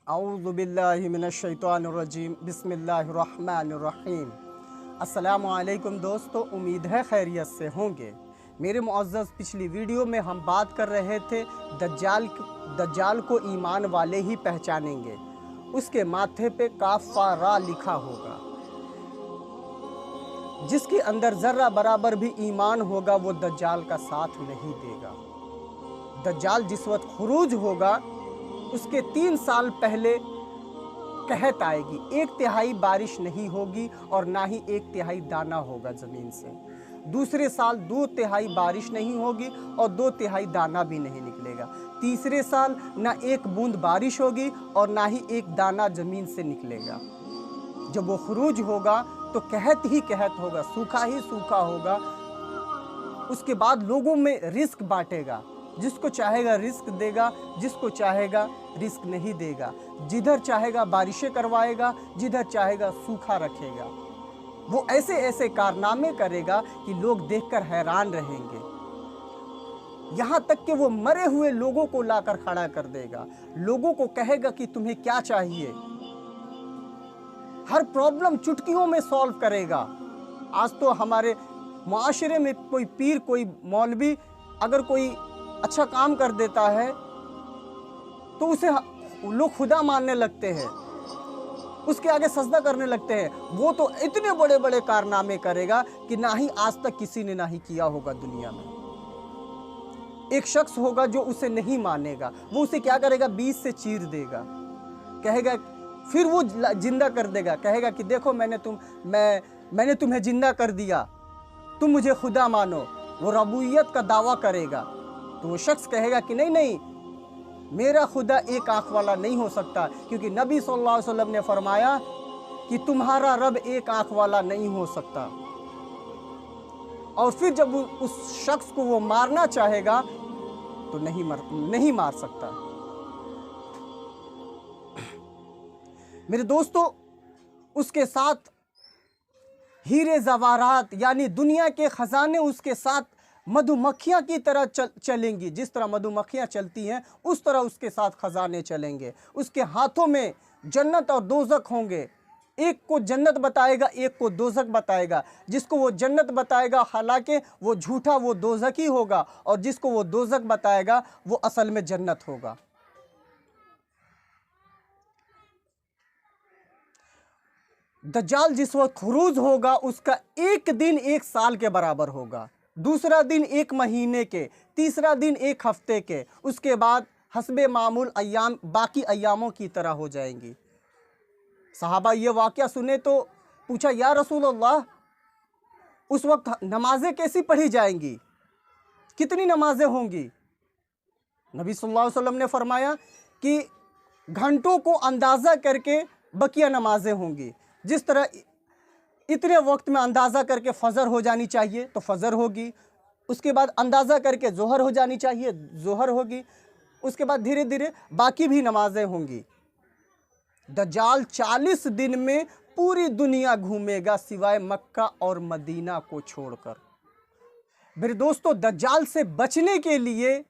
औज़ु बिल्लाहि मिनश शैतानिर रजीम बिस्मिल्लाहिर रहमानिर रहीम। अस्सलामु अलैकुम दोस्तों, उम्मीद है खैरियत से होंगे। मेरे मुअज़्ज़ज़, पिछली वीडियो में हम बात कर रहे थे दज्जाल को ईमान वाले ही पहचानेंगे। उसके माथे पे काफ़ारा लिखा होगा। जिसके अंदर ज़र्रा बराबर भी ईमान होगा वो दज्जाल का साथ नहीं देगा। दज्जाल जिस वक्त खुरूज होगा उसके 3 साल पहले कहत आएगी, 1/3 बारिश नहीं होगी और ना ही 1/3 दाना होगा ज़मीन से। दूसरे साल 2/3 बारिश नहीं होगी और 2/3 दाना भी नहीं निकलेगा। तीसरे साल ना 1 बूंद बारिश होगी और ना ही 1 दाना ज़मीन से निकलेगा। जब वो खुरूज होगा तो कहत ही कहत होगा, सूखा ही सूखा होगा। उसके बाद लोगों में रिस्क बांटेगा, जिसको चाहेगा रिस्क देगा, जिसको चाहेगा रिस्क नहीं देगा। जिधर चाहेगा बारिशें करवाएगा, जिधर चाहेगा सूखा रखेगा। वो ऐसे ऐसे कारनामे करेगा कि लोग देखकर हैरान रहेंगे। यहाँ तक कि वो मरे हुए लोगों को लाकर खड़ा कर देगा। लोगों को कहेगा कि तुम्हें क्या चाहिए। हर प्रॉब्लम चुटकियों में सॉल्व करेगा। आज तो हमारे मुआशरे में कोई पीर, कोई मौलवी अगर कोई अच्छा काम कर देता है तो उसे लोग खुदा मानने लगते हैं, उसके आगे सजदा करने लगते हैं। वो तो इतने बड़े बड़े कारनामे करेगा कि ना ही आज तक किसी ने ना ही किया होगा दुनिया में। एक शख्स होगा जो उसे नहीं मानेगा, वो उसे क्या करेगा, बीच से चीर देगा। कहेगा, फिर वो जिंदा कर देगा, कहेगा कि देखो मैंने तुम्हें जिंदा कर दिया, तुम मुझे खुदा मानो। वो रबूबियत का दावा करेगा तो वो शख्स कहेगा कि नहीं नहीं, मेरा खुदा एक आंख वाला नहीं हो सकता, क्योंकि नबी सल्लल्लाहु अलैहि वसल्लम ने फरमाया कि तुम्हारा रब एक आंख वाला नहीं हो सकता। और फिर जब उस शख्स को वो मारना चाहेगा तो नहीं मार सकता। मेरे दोस्तों, उसके साथ हीरे जवाहरात यानी दुनिया के खजाने उसके साथ मधुमक्खियाँ की तरह चलेंगी। जिस तरह मधुमक्खियाँ चलती हैं उस तरह उसके साथ खजाने चलेंगे। उसके हाथों में जन्नत और दोज़ख होंगे। एक को जन्नत बताएगा, एक को दोज़ख बताएगा। जिसको वो जन्नत बताएगा हालांकि वो झूठा, वो दोज़खी होगा, और जिसको वो दोज़ख बताएगा वो असल में जन्नत होगा। दज्जाल जिस वक्त खुरूज होगा उसका एक दिन 1 साल के बराबर होगा, दूसरा दिन 1 महीने के, तीसरा दिन 1 हफ्ते के, उसके बाद हस्बे मामूल अय्याम बाकी अय्यामों की तरह हो जाएंगी। सहाबा ये वाक़या सुने तो पूछा, या रसूल अल्लाह, उस वक्त नमाजें कैसी पढ़ी जाएंगी, कितनी नमाजें होंगी? नबी सल्लल्लाहु अलैहि वसल्लम ने फरमाया कि घंटों को अंदाज़ा करके बकिया नमाजें होंगी। जिस तरह इतने वक्त में अंदाज़ा करके फ़जर हो जानी चाहिए तो फ़जर होगी, उसके बाद अंदाज़ा करके ज़ोहर हो जानी चाहिए, ज़ोहर होगी, उसके बाद धीरे धीरे बाकी भी नमाजें होंगी। दज्जाल 40 दिन में पूरी दुनिया घूमेगा सिवाय मक्का और मदीना को छोड़कर। मेरे दोस्तों, दज्जाल से बचने के लिए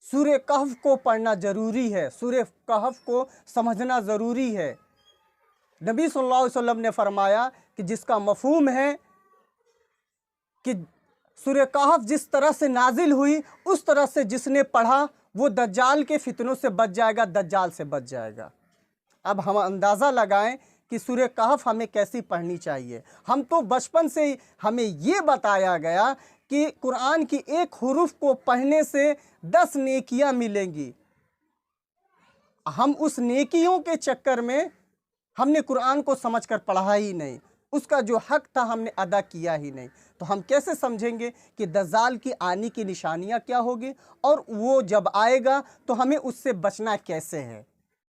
सूरह कहफ को पढ़ना ज़रूरी है, सूरह कहफ को समझना ज़रूरी है। नबी सल्लल्लाहु अलैहि वसल्लम ने फरमाया कि जिसका मफ़हूम है कि सूरह कहफ जिस तरह से नाजिल हुई उस तरह से जिसने पढ़ा वो दज्जाल के फितनों से बच जाएगा, दज्जाल से बच जाएगा। अब हम अंदाज़ा लगाएं कि सूरह कहफ हमें कैसी पढ़नी चाहिए। हम तो बचपन से ही हमें ये बताया गया कि कुरान की एक हुरूफ को पढ़ने से 10 नेकियां मिलेंगी। हम उस नेकियों के चक्कर में हमने कुरान को समझकर पढ़ा ही नहीं, उसका जो हक था हमने अदा किया ही नहीं। तो हम कैसे समझेंगे कि दज्जाल की आने की निशानियां क्या होगी और वो जब आएगा तो हमें उससे बचना कैसे है।